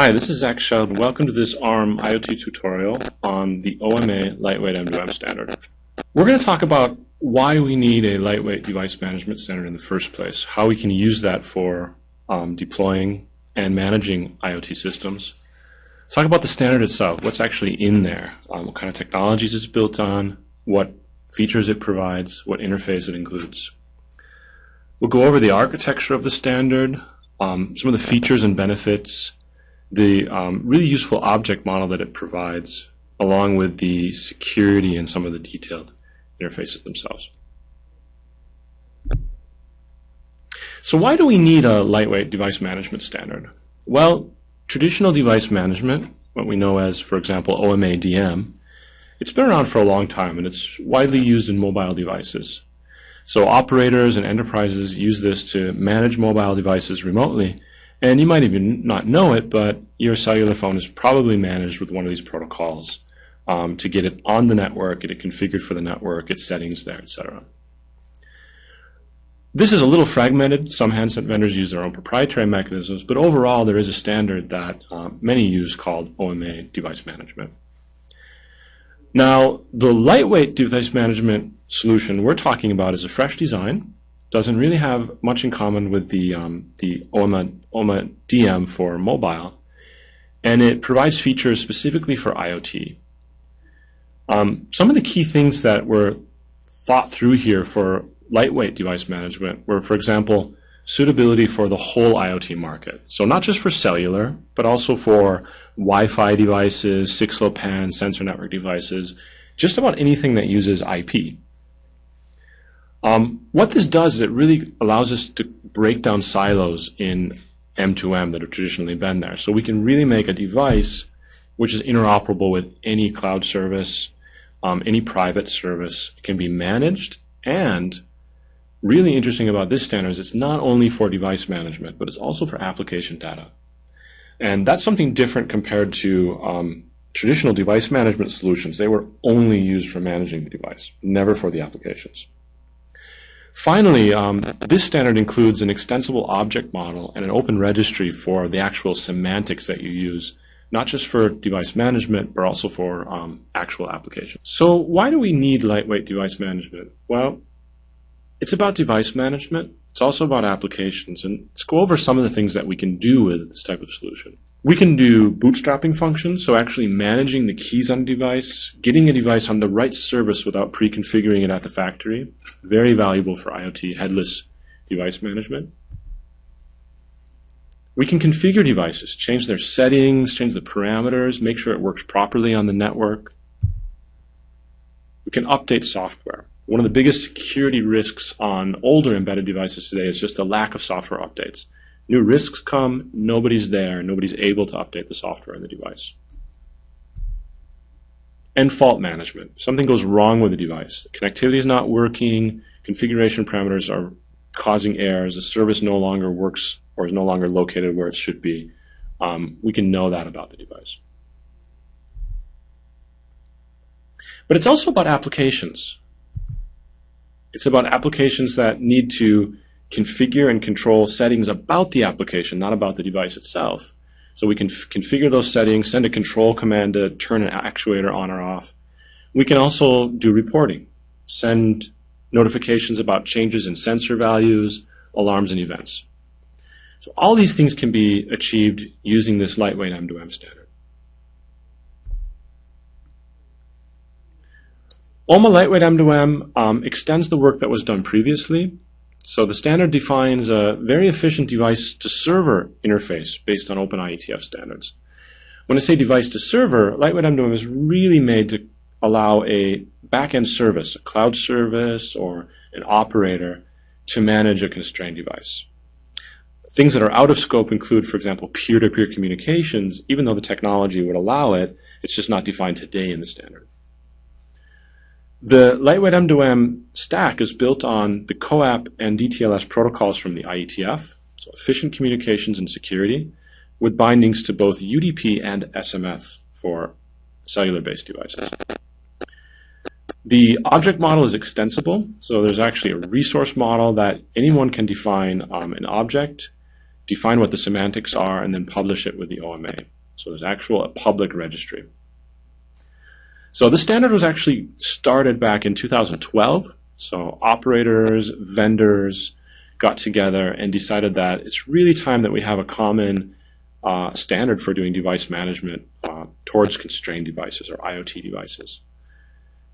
Hi, this is Zach Shelby. Welcome to this ARM IoT tutorial on the OMA Lightweight M2M standard. We're going to talk about why we need a lightweight device management standard in the first place, how we can use that for deploying and managing IoT systems. Let's talk about the standard itself, what's actually in there, what kind of technologies it's built on, what features it provides, what interface it includes. We'll go over the architecture of the standard, some of the features and benefits, the really useful object model that it provides, along with the security and some of the detailed interfaces themselves. So why do we need a lightweight device management standard? Well, traditional device management, what we know as, for example, OMA DM, it's been around for a long time and it's widely used in mobile devices. So operators and enterprises use this to manage mobile devices remotely. And you might even not know it, but your cellular phone is probably managed with one of these protocols to get it on the network, get it configured for the network, its settings there, etc. This is a little fragmented. Some handset vendors use their own proprietary mechanisms, but overall there is a standard that many use called OMA device management. Now, the lightweight device management solution we're talking about is a fresh design. Doesn't really have much in common with the OMA DM for mobile, and it provides features specifically for IoT. Some of the key things that were thought through here for lightweight device management were, for example, suitability for the whole IoT market. So not just for cellular, but also for Wi-Fi devices, 6LoWPAN, sensor network devices, just about anything that uses IP. What this does is it really allows us to break down silos in M2M that have traditionally been there. So we can really make a device which is interoperable with any cloud service, any private service. It can be managed, and really interesting about this standard is it's not only for device management, but it's also for application data. And that's something different compared to traditional device management solutions. They were only used for managing the device, never for the applications. Finally, this standard includes an extensible object model and an open registry for the actual semantics that you use, not just for device management, but also for actual applications. So why do we need lightweight device management? Well, it's about device management. It's also about applications. And let's go over some of the things that we can do with this type of solution. We can do bootstrapping functions, so actually managing the keys on a device, getting a device on the right service without pre-configuring it at the factory. Very valuable for IoT headless device management. We can configure devices, change their settings, change the parameters, make sure it works properly on the network. We can update software. One of the biggest security risks on older embedded devices today is just the lack of software updates. New risks come, nobody's there, nobody's able to update the software in the device. And fault management. Something goes wrong with the device. The connectivity is not working, configuration parameters are causing errors, the service no longer works or is no longer located where it should be. We can know that about the device. But it's also about applications. It's about applications that need to configure and control settings about the application, not about the device itself. So we can configure those settings, send a control command to turn an actuator on or off. We can also do reporting, send notifications about changes in sensor values, alarms, and events. So all these things can be achieved using this lightweight M2M standard. OMA Lightweight M2M extends the work that was done previously. So the standard defines a very efficient device-to-server interface based on Open IETF standards. When I say device-to-server, Lightweight M2M is really made to allow a back-end service, a cloud service or an operator, to manage a constrained device. Things that are out of scope include, for example, peer-to-peer communications. Even though the technology would allow it, it's just not defined today in the standard. The Lightweight M2M stack is built on the CoAP and DTLS protocols from the IETF, so efficient communications and security, with bindings to both UDP and SMF for cellular-based devices. The object model is extensible, so there's actually a resource model that anyone can define an object define what the semantics are, and then publish it with the OMA. So there's a public registry. So this standard was actually started back in 2012. So operators, vendors got together and decided that it's really time that we have a common standard for doing device management towards constrained devices or IoT devices.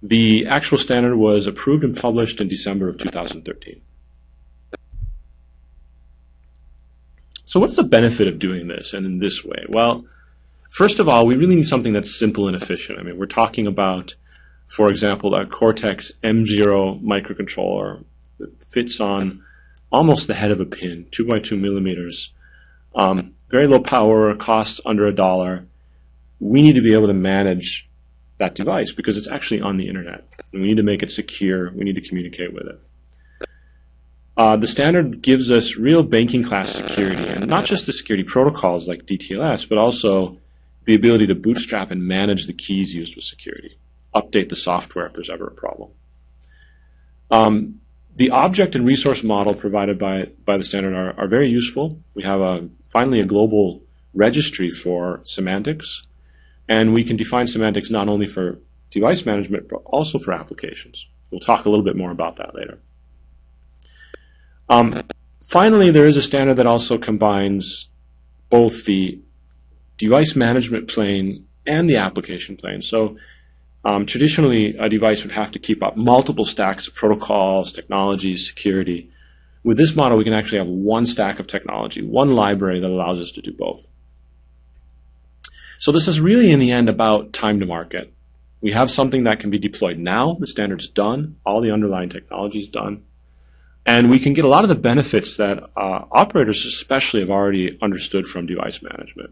The actual standard was approved and published in December of 2013. So what's the benefit of doing this and in this way? Well, first of all, we really need something that's simple and efficient. I mean, we're talking about, for example, a Cortex M0 microcontroller that fits on almost the head of a pin, 2 by 2 millimeters. Very low power, costs under $1. We need to be able to manage that device because it's actually on the internet. And we need to make it secure. We need to communicate with it. The standard gives us real banking class security, and not just the security protocols like DTLS, but also the ability to bootstrap and manage the keys used with security, update the software if there's ever a problem. The object and resource model provided by the standard are very useful. We have finally a global registry for semantics, and we can define semantics not only for device management, but also for applications. We'll talk a little bit more about that later. Finally, there is a standard that also combines both the device management plane and the application plane. So traditionally, a device would have to keep up multiple stacks of protocols, technologies, security. With this model, we can actually have one stack of technology, one library that allows us to do both. So this is really, in the end, about time to market. We have something that can be deployed now. The standard's done. All the underlying technology is done. And we can get a lot of the benefits that operators especially have already understood from device management.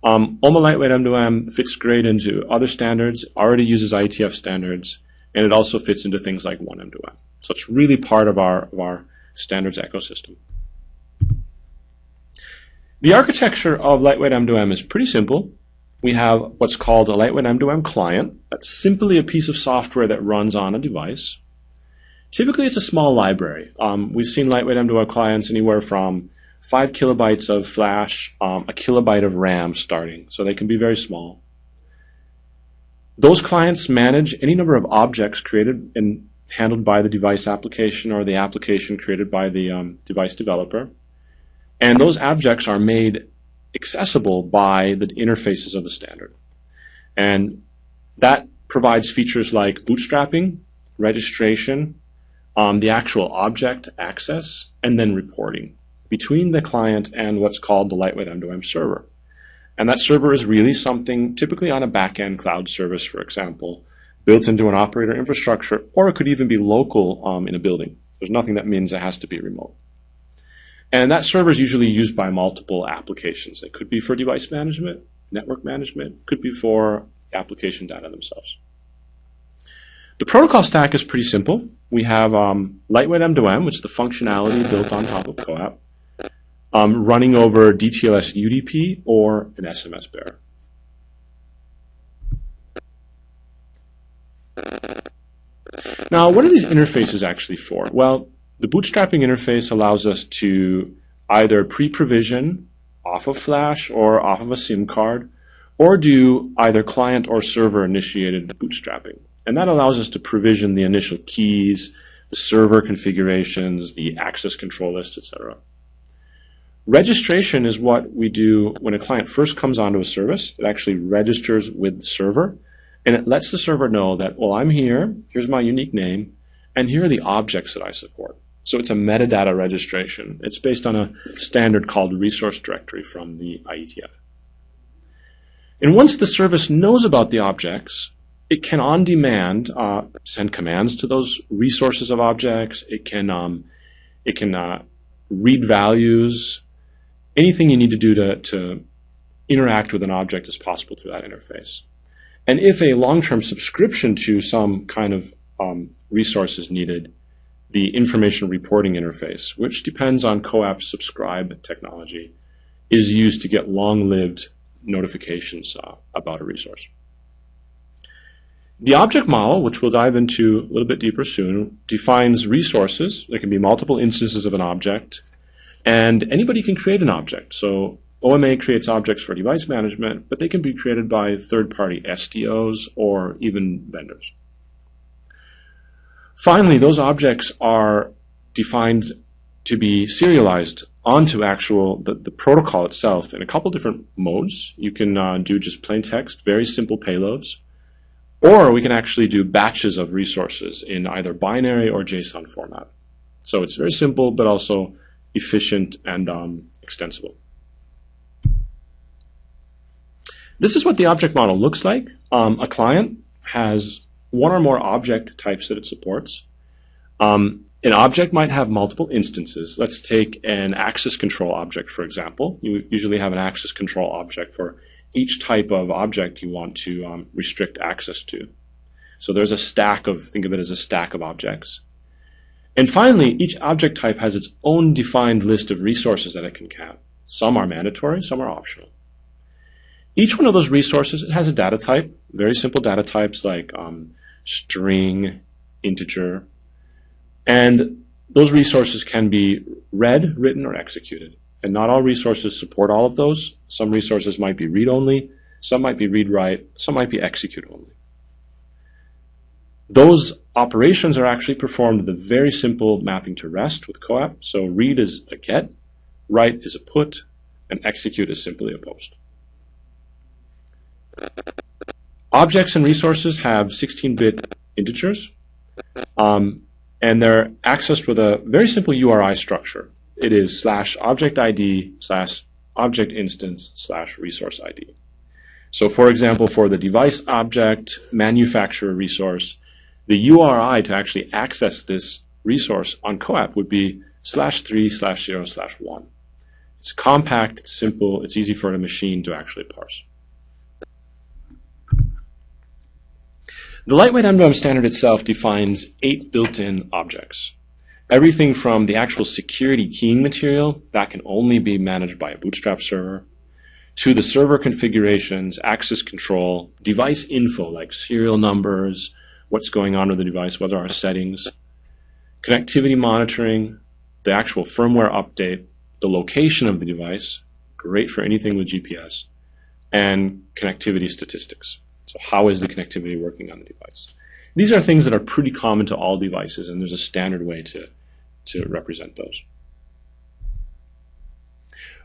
OMA Lightweight M2M fits great into other standards, already uses IETF standards, and it also fits into things like 1M2M. So it's really part of our standards ecosystem. The architecture of Lightweight M2M is pretty simple. We have what's called a Lightweight M2M client. That's simply a piece of software that runs on a device. Typically, it's a small library. We've seen Lightweight M2M clients anywhere from 5 kilobytes of flash, a kilobyte of RAM starting, so they can be very small. Those clients manage any number of objects created and handled by the device application or the application created by the device developer. And those objects are made accessible by the interfaces of the standard. And that provides features like bootstrapping, registration, the actual object access, and then reporting between the client and what's called the Lightweight M2M server. And that server is really something typically on a back-end cloud service, for example, built into an operator infrastructure, or it could even be local in a building. There's nothing that means it has to be remote. And that server is usually used by multiple applications. It could be for device management, network management, could be for application data themselves. The protocol stack is pretty simple. We have Lightweight M2M, which is the functionality built on top of CoAP, running over DTLS UDP or an SMS bearer. Now, what are these interfaces actually for? Well, the bootstrapping interface allows us to either pre-provision off of flash or off of a SIM card, or do either client or server initiated bootstrapping. And that allows us to provision the initial keys, the server configurations, the access control list, etc. Registration is what we do when a client first comes onto a service. It actually registers with the server, and it lets the server know that, well, I'm here, here's my unique name, and here are the objects that I support. So it's a metadata registration. It's based on a standard called resource directory from the IETF. And once the service knows about the objects, it can on demand send commands to those resources of objects. It can read values. Anything you need to do to interact with an object is possible through that interface. And if a long-term subscription to some kind of resource is needed, the information reporting interface, which depends on CoAP's subscribe technology, is used to get long-lived notifications about a resource. The object model, which we'll dive into a little bit deeper soon, defines resources. There can be multiple instances of an object And anybody can create an object. So OMA creates objects for device management, but they can be created by third-party SDOs or even vendors. Finally, those objects are defined to be serialized onto the protocol itself in a couple different modes. You can do just plain text, very simple payloads, or we can actually do batches of resources in either binary or JSON format. So it's very simple, but also efficient and extensible. This is what the object model looks like. A client has one or more object types that it supports. An object might have multiple instances. Let's take an access control object, for example. You usually have an access control object for each type of object you want to restrict access to. So there's a stack of, think of it as a stack of objects. And finally, each object type has its own defined list of resources that it can count. Some are mandatory, some are optional. Each one of those resources, it has a data type, very simple data types like string, integer, and those resources can be read, written, or executed. And not all resources support all of those. Some resources might be read-only, some might be read-write, some might be execute-only. Those operations are actually performed with a very simple mapping to REST with COAP. So read is a get, write is a put, and execute is simply a post. Objects and resources have 16-bit integers, and they're accessed with a very simple URI structure. It is /object ID /object instance /resource ID. So for example, for the device object manufacturer resource, the URI to actually access this resource on COAP would be /3/0/1. It's compact, it's simple, it's easy for a machine to actually parse. The Lightweight M2M standard itself defines 8 built-in objects. Everything from the actual security keying material that can only be managed by a Bootstrap server, to the server configurations, access control, device info like serial numbers, what's going on with the device, what are our settings, connectivity monitoring, the actual firmware update, the location of the device, great for anything with GPS, and connectivity statistics. So how is the connectivity working on the device? These are things that are pretty common to all devices, and there's a standard way to represent those.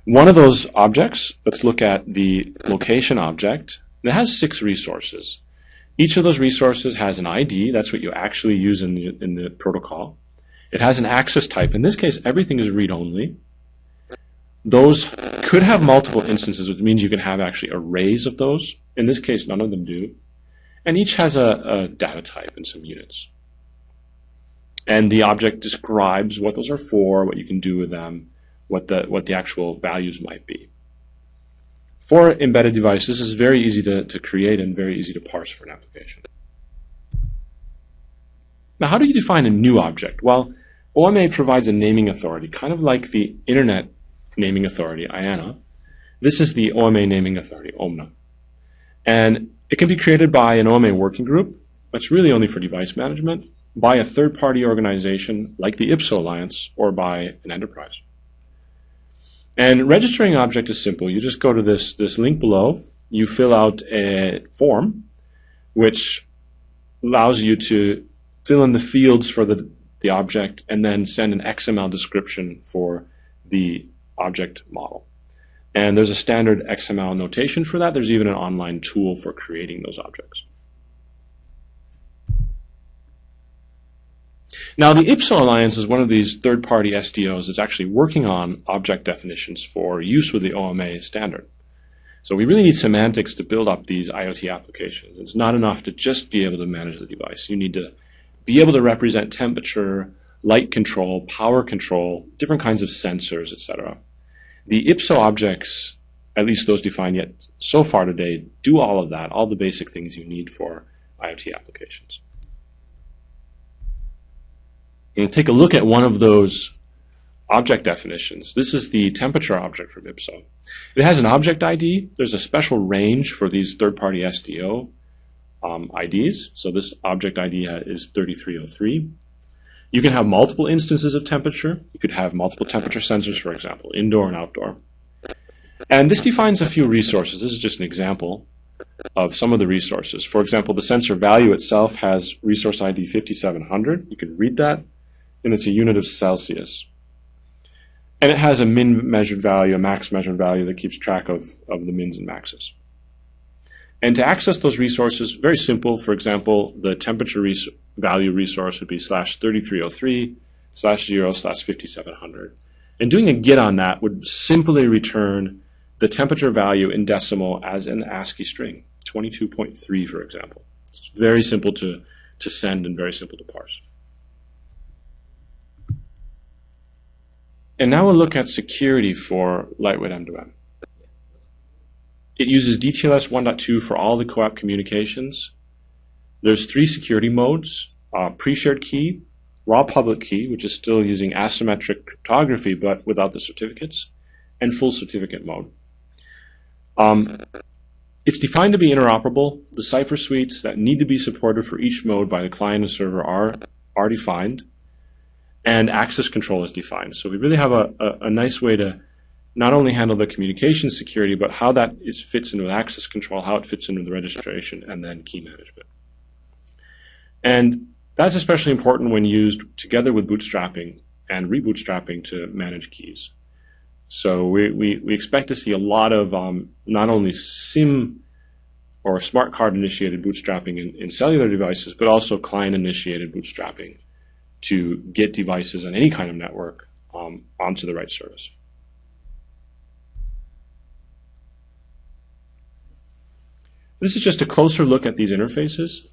One of those objects, let's look at the location object. It has 6 resources. Each of those resources has an ID. That's what you actually use in the protocol. It has an access type. In this case, everything is read-only. Those could have multiple instances, which means you can have actually arrays of those. In this case, none of them do. And each has a data type and some units. And the object describes what those are for, what you can do with them, what the actual values might be. For embedded device, this is very easy to create and very easy to parse for an application. Now, how do you define a new object? Well, OMA provides a naming authority, kind of like the Internet naming authority, IANA. This is the OMA naming authority, OMNA. And it can be created by an OMA working group, that's really only for device management, by a third-party organization like the IPSO Alliance, or by an enterprise. And registering an object is simple. You just go to this link below, you fill out a form, which allows you to fill in the fields for the object, and then send an XML description for the object model. And there's a standard XML notation for that. There's even an online tool for creating those objects. Now, the IPSO Alliance is one of these third-party SDOs that's actually working on object definitions for use with the OMA standard. So we really need semantics to build up these IoT applications. It's not enough to just be able to manage the device. You need to be able to represent temperature, light control, power control, different kinds of sensors, etc. The IPSO objects, at least those defined yet so far today, do all of that, all the basic things you need for IoT applications. And take a look at one of those object definitions. This is the temperature object from IPSO. It has an object ID. There's a special range for these third-party SDO IDs. So this object ID is 3303. You can have multiple instances of temperature. You could have multiple temperature sensors, for example, indoor and outdoor. And this defines a few resources. This is just an example of some of the resources. For example, the sensor value itself has resource ID 5700. You can read that, and it's a unit of Celsius. And it has a min measured value, a max measured value that keeps track of the mins and maxes. And to access those resources, very simple. For example, the temperature value resource would be /3303 /0/5700. And doing a get on that would simply return the temperature value in decimal as an ASCII string, 22.3, for example. It's very simple to send and very simple to parse. And now we'll look at security for Lightweight M2M. It uses DTLS 1.2 for all the CoAP communications. There's 3 security modes: pre-shared key, raw public key, which is still using asymmetric cryptography but without the certificates, and full certificate mode. It's defined to be interoperable. The cipher suites that need to be supported for each mode by the client and server are defined, and access control is defined. So we really have a nice way to not only handle the communication security, but how that fits into with access control, how it fits into the registration, and then key management. And that's especially important when used together with bootstrapping and rebootstrapping to manage keys. So we expect to see a lot of not only SIM or smart card initiated bootstrapping in cellular devices, but also client initiated bootstrapping to get devices on any kind of network onto the right service. This is just a closer look at these interfaces.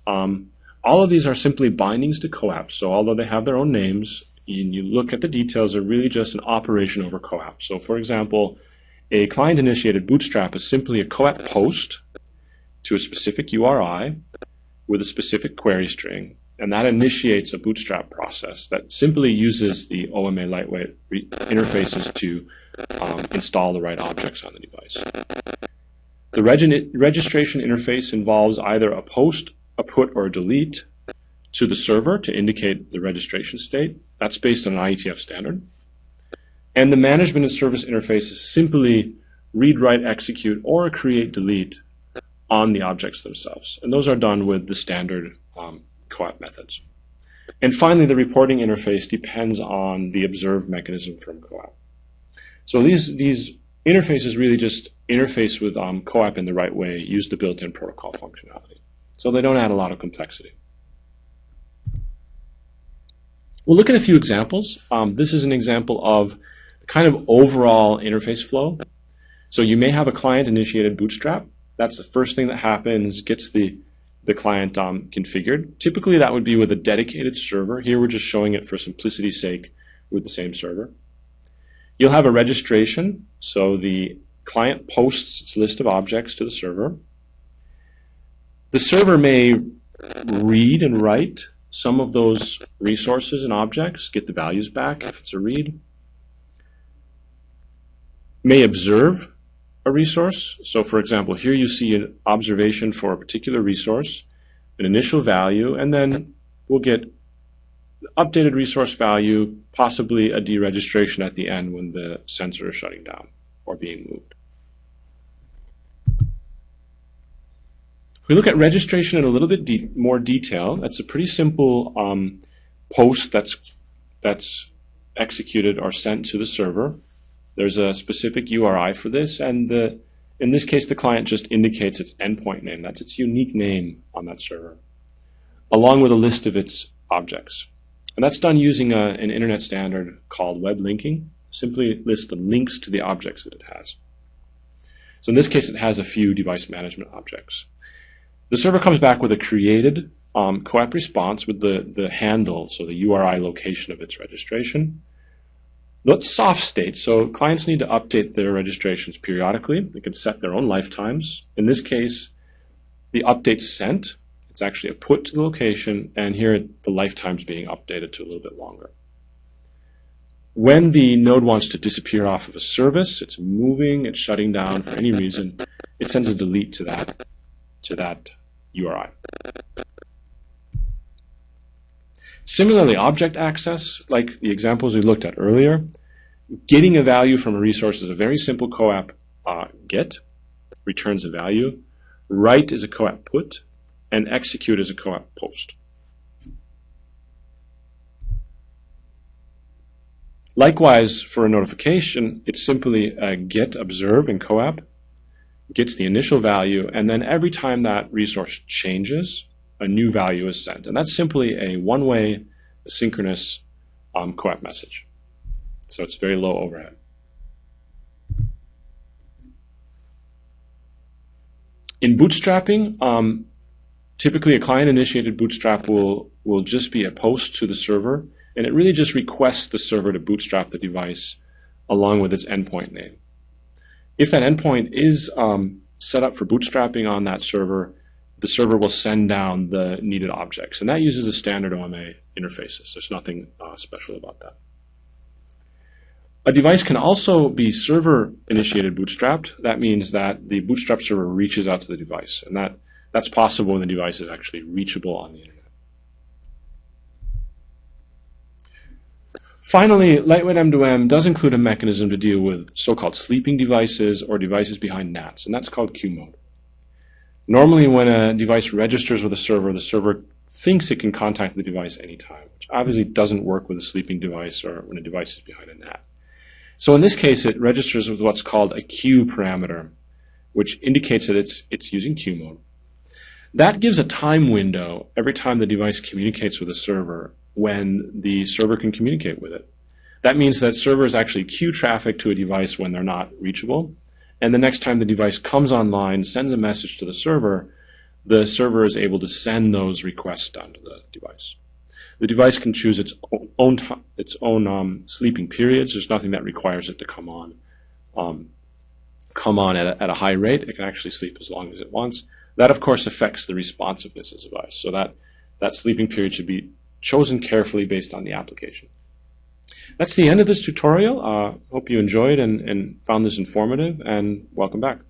All of these are simply bindings to CoAP. So although they have their own names, and you look at the details, they're really just an operation over CoAP. So for example, a client-initiated bootstrap is simply a CoAP post to a specific URI with a specific query string, and that initiates a bootstrap process that simply uses the OMA Lightweight interfaces to install the right objects on the device. The registration interface involves either a post, a put, or a delete to the server to indicate the registration state. That's based on an IETF standard. And the management and service interface is simply read, write, execute, or create, delete on the objects themselves. And those are done with the standard CoAP methods. And finally, the reporting interface depends on the observed mechanism from CoAP. So these interfaces really just interface with CoAP in the right way, use the built-in protocol functionality. So they don't add a lot of complexity. We'll look at a few examples. This is an example of the kind of overall interface flow. So you may have a client-initiated bootstrap. That's the first thing that happens, gets the client configured. Typically, that would be with a dedicated server. Here, we're just showing it for simplicity's sake with the same server. You'll have a registration. So the client posts its list of objects to the server. The server may read and write some of those resources and objects, get the values back if it's a read. May observe a resource. So for example, here you see an observation for a particular resource, an initial value, and then we'll get updated resource value, possibly a deregistration at the end when the sensor is shutting down or being moved. If we look at registration in a little bit more detail, that's a pretty simple post that's executed or sent to the server. There's a specific URI for this, and in this case, the client just indicates its endpoint name. That's its unique name on that server, along with a list of its objects. And that's done using an internet standard called web linking. Simply lists the links to the objects that it has. So in this case, it has a few device management objects. The server comes back with a created CoAP response with the handle, so the URI location of its registration. That's soft state, so clients need to update their registrations periodically. They can set their own lifetimes. In this case, the update's sent. It's actually a put to the location, and here the lifetime's being updated to a little bit longer. When the node wants to disappear off of a service, it's moving, it's shutting down for any reason, it sends a delete to that URI. Similarly, object access, like the examples we looked at earlier, getting a value from a resource is a very simple COAP get, returns a value. Write is a COAP put, and execute is a COAP post. Likewise, for a notification, it's simply a get observe in COAP, gets the initial value, and then every time that resource changes, a new value is sent. And that's simply a one-way asynchronous COAP message. So it's very low overhead. In bootstrapping, typically a client-initiated bootstrap will just be a post to the server, and it really just requests the server to bootstrap the device along with its endpoint name. If that endpoint is set up for bootstrapping on that server, the server will send down the needed objects, and that uses the standard OMA interfaces. There's nothing special about that. A device can also be server-initiated bootstrapped. That means that the bootstrap server reaches out to the device, and that's possible when the device is actually reachable on the internet. Finally, Lightweight M2M does include a mechanism to deal with so-called sleeping devices or devices behind NATs, and that's called queue mode. Normally, when a device registers with a server, the server thinks it can contact the device anytime, which obviously doesn't work with a sleeping device or when a device is behind a NAT. So in this case, it registers with what's called a queue parameter, which indicates that it's using queue mode. That gives a time window every time the device communicates with a server when the server can communicate with it. That means that servers actually queue traffic to a device when they're not reachable, and the next time the device comes online, sends a message to the server is able to send those requests down to the device. The device can choose its own sleeping periods. There's nothing that requires it to come on at a high rate. It can actually sleep as long as it wants. That, of course, affects the responsiveness of the device. So that sleeping period should be chosen carefully based on the application. That's the end of this tutorial. Hope you enjoyed and found this informative, and welcome back.